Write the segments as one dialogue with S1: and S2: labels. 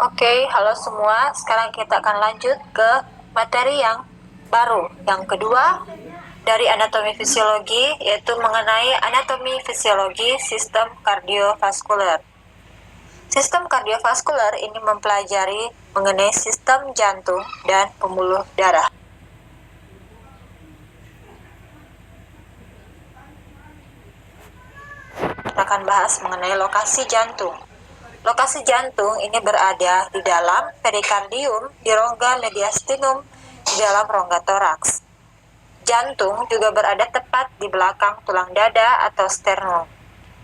S1: Oke, halo semua. Sekarang kita akan lanjut ke materi yang baru. Yang kedua, dari anatomi fisiologi, yaitu mengenai anatomi fisiologi sistem kardiovaskuler. Sistem kardiovaskuler ini mempelajari mengenai sistem jantung dan pembuluh darah. Kita akan bahas mengenai lokasi jantung. Lokasi jantung ini berada di dalam perikardium, di rongga mediastinum, di dalam rongga toraks. Jantung juga berada tepat di belakang tulang dada atau sternum.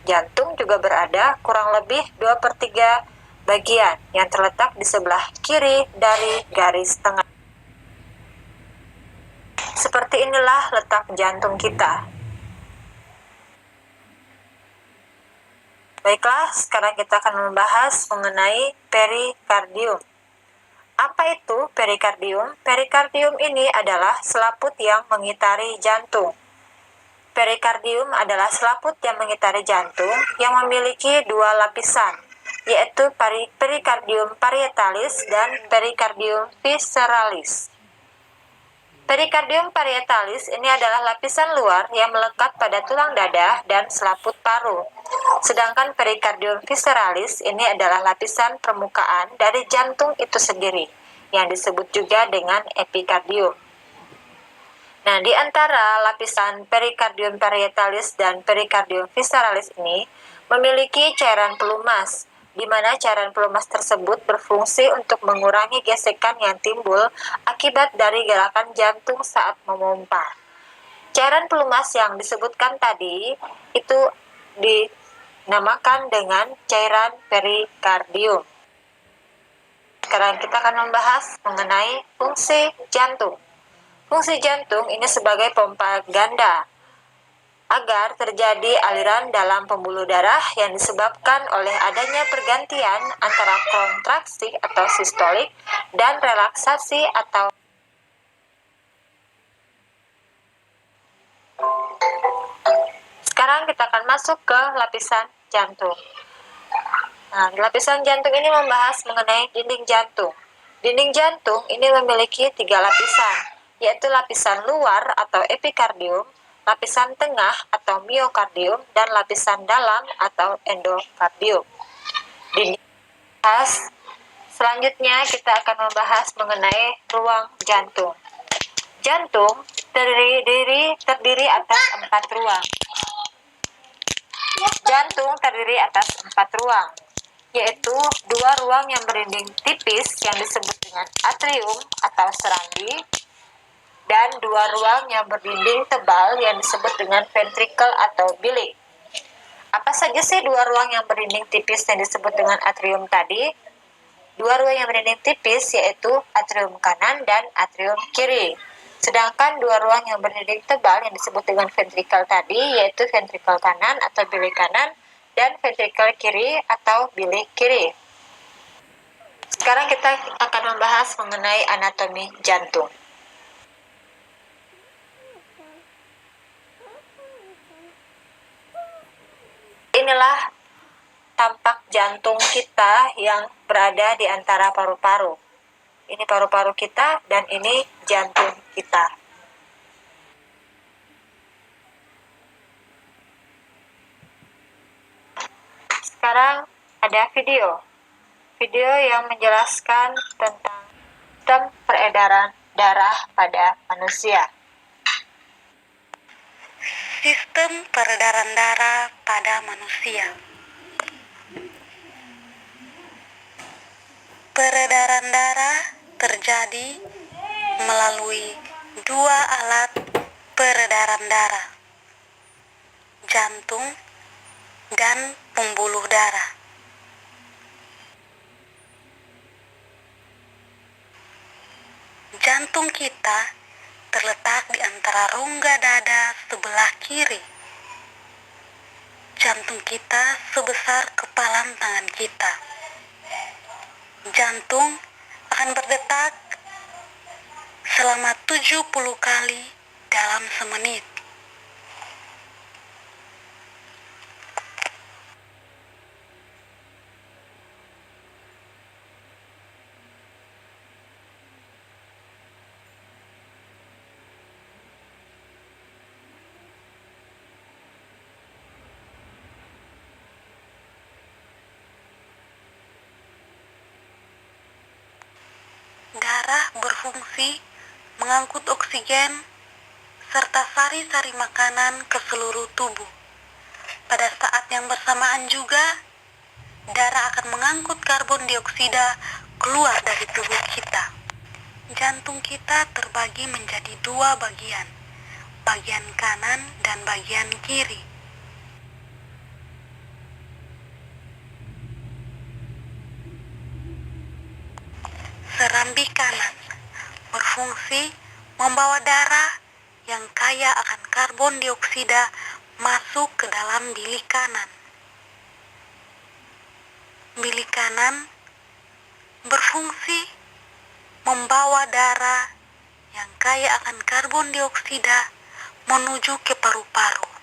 S1: Jantung juga berada kurang lebih 2/3 bagian yang terletak di sebelah kiri dari garis tengah. Seperti inilah letak jantung kita. Baiklah, sekarang kita akan membahas mengenai perikardium. Apa itu perikardium? Perikardium ini adalah selaput yang mengitari jantung. Perikardium adalah selaput yang mengitari jantung yang memiliki dua lapisan, yaitu perikardium parietalis dan perikardium visceralis. Perikardium parietalis ini adalah lapisan luar yang melekat pada tulang dada dan selaput paru. Sedangkan perikardium visceralis ini adalah lapisan permukaan dari jantung itu sendiri, yang disebut juga dengan epikardium. Nah, di antara lapisan perikardium parietalis dan perikardium visceralis ini memiliki cairan pelumas, di mana cairan pelumas tersebut berfungsi untuk mengurangi gesekan yang timbul akibat dari gerakan jantung saat memompa. Cairan pelumas yang disebutkan tadi itu dinamakan dengan cairan perikardium. Sekarang kita akan membahas mengenai fungsi jantung. Fungsi jantung ini sebagai pompa ganda agar terjadi aliran dalam pembuluh darah yang disebabkan oleh adanya pergantian antara kontraksi atau sistolik dan relaksasi atau Sekarang kita akan masuk ke lapisan jantung. Nah, lapisan jantung ini membahas mengenai dinding jantung. Dinding jantung ini memiliki 3 lapisan, yaitu lapisan luar atau epikardium, lapisan tengah atau miokardium, dan lapisan dalam atau endokardium. Selanjutnya kita akan membahas mengenai ruang jantung. Jantung terdiri atas 4 ruang. Jantung terdiri atas 4 ruang, yaitu 2 ruang yang berdinding tipis yang disebut dengan atrium atau serambi, dan 2 ruang yang berdinding tebal yang disebut dengan ventricle atau bilik. Apa saja sih 2 ruang yang berdinding tipis yang disebut dengan atrium tadi? 2 ruang yang berdinding tipis yaitu atrium kanan dan atrium kiri. Sedangkan 2 ruang yang berdinding tebal yang disebut dengan ventricle tadi yaitu ventricle kanan atau bilik kanan dan ventricle kiri atau bilik kiri. Sekarang kita akan membahas mengenai anatomi jantung. Inilah tampak jantung kita yang berada di antara paru-paru. Ini paru-paru kita dan ini jantung kita. Sekarang ada video yang menjelaskan tentang sistem peredaran darah pada manusia.
S2: Sistem peredaran darah pada manusia. Peredaran darah terjadi melalui 2 alat peredaran darah, jantung dan pembuluh darah. Jantung kita terletak di antara rongga dada sebelah kiri. Jantung kita sebesar kepalan tangan kita. Jantung akan berdetak selama 70 kali dalam semenit. darah berfungsi mengangkut oksigen serta sari-sari makanan ke seluruh tubuh. Pada saat yang bersamaan juga, darah akan mengangkut karbon dioksida keluar dari tubuh kita. Jantung kita terbagi menjadi dua bagian, bagian kanan dan bagian kiri. Serambi kanan berfungsi membawa darah yang kaya akan karbon dioksida masuk ke dalam bilik kanan. Bilik kanan berfungsi membawa darah yang kaya akan karbon dioksida menuju ke paru-paru.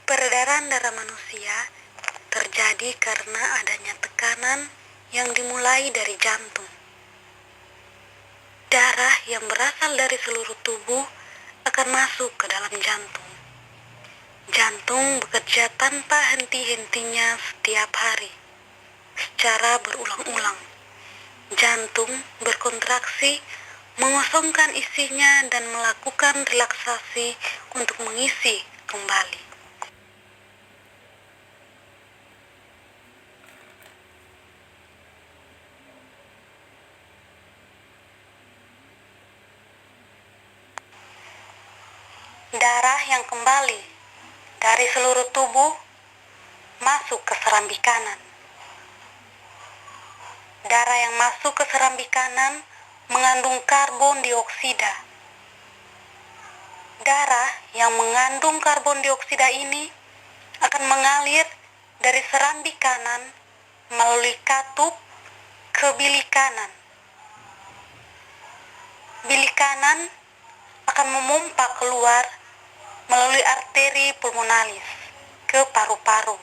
S2: Peredaran darah manusia terjadi karena adanya tekanan yang dimulai dari jantung. Darah yang berasal dari seluruh tubuh akan masuk ke dalam jantung. Jantung bekerja tanpa henti-hentinya setiap hari, secara berulang-ulang. Jantung berkontraksi, mengosongkan isinya dan melakukan relaksasi untuk mengisi kembali. Darah yang kembali dari seluruh tubuh masuk ke serambi kanan. Darah yang masuk ke serambi kanan mengandung karbon dioksida. Darah yang mengandung karbon dioksida ini akan mengalir dari serambi kanan melalui katup ke bilik kanan. Bilik kanan akan memompa keluar melalui arteri pulmonalis ke paru-paru.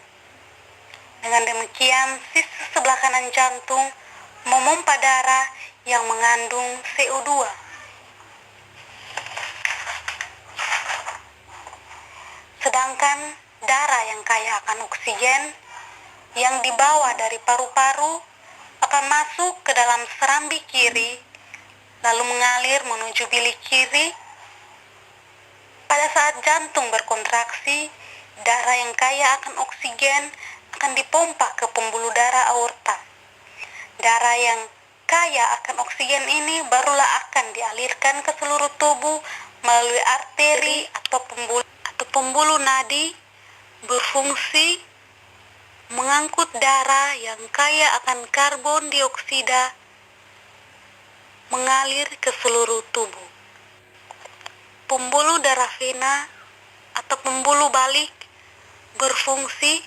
S2: Dengan demikian, sisi sebelah kanan jantung memompa darah yang mengandung CO2. Sedangkan darah yang kaya akan oksigen yang dibawa dari paru-paru akan masuk ke dalam serambi kiri, lalu mengalir menuju bilik kiri. Pada saat jantung berkontraksi, darah yang kaya akan oksigen akan dipompa ke pembuluh darah aorta. Darah yang kaya akan oksigen ini barulah akan dialirkan ke seluruh tubuh melalui arteri atau pembuluh nadi, berfungsi mengangkut darah yang kaya akan karbon dioksida mengalir ke seluruh tubuh. Pembuluh darah vena atau pembuluh balik berfungsi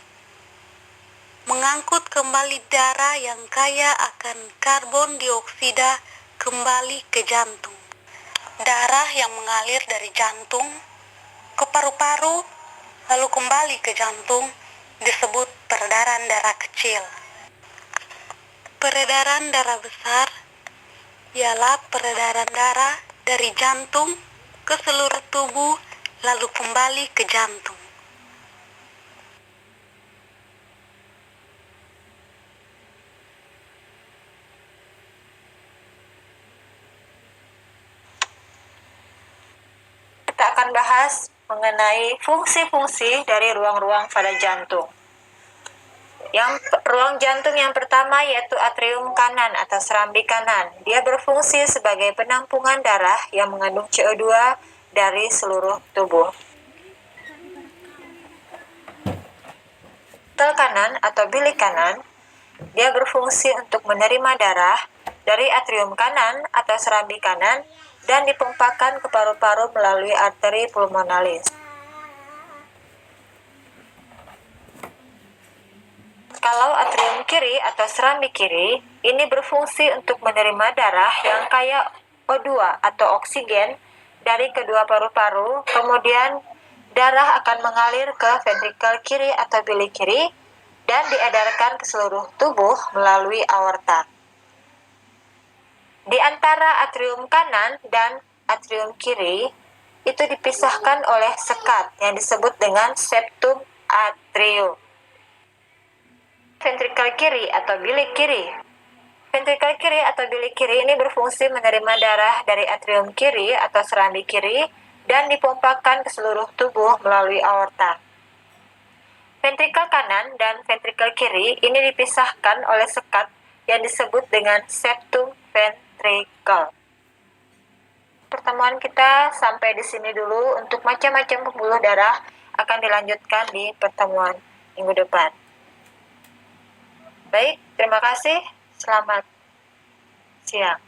S2: mengangkut kembali darah yang kaya akan karbon dioksida kembali ke jantung. Darah yang mengalir dari jantung ke paru-paru lalu kembali ke jantung disebut peredaran darah kecil. Peredaran darah besar ialah peredaran darah dari jantung ke seluruh tubuh lalu kembali ke jantung.
S1: Kita akan bahas mengenai fungsi-fungsi dari ruang-ruang pada jantung. Ruang jantung yang pertama yaitu atrium kanan atau serambi kanan. Dia berfungsi sebagai penampungan darah yang mengandung CO2 dari seluruh tubuh. Tel kanan atau bilik kanan, dia berfungsi untuk menerima darah dari atrium kanan atau serambi kanan dan dipompakan ke paru-paru melalui arteri pulmonalis. Kalau atrium kiri atau serambi kiri ini berfungsi untuk menerima darah yang kaya O2 atau oksigen dari kedua paru-paru, kemudian darah akan mengalir ke ventrikel kiri atau bilik kiri dan diedarkan ke seluruh tubuh melalui aorta. Di antara atrium kanan dan atrium kiri itu dipisahkan oleh sekat yang disebut dengan septum atrium. Ventrikel kiri atau bilik kiri. Ventrikel kiri atau bilik kiri ini berfungsi menerima darah dari atrium kiri atau serambi kiri dan dipompakan ke seluruh tubuh melalui aorta. Ventrikel kanan dan ventrikel kiri ini dipisahkan oleh sekat yang disebut dengan septum ventricle. Pertemuan kita sampai di sini dulu. Untuk macam-macam pembuluh darah akan dilanjutkan di pertemuan minggu depan. Baik, terima kasih. Selamat siang.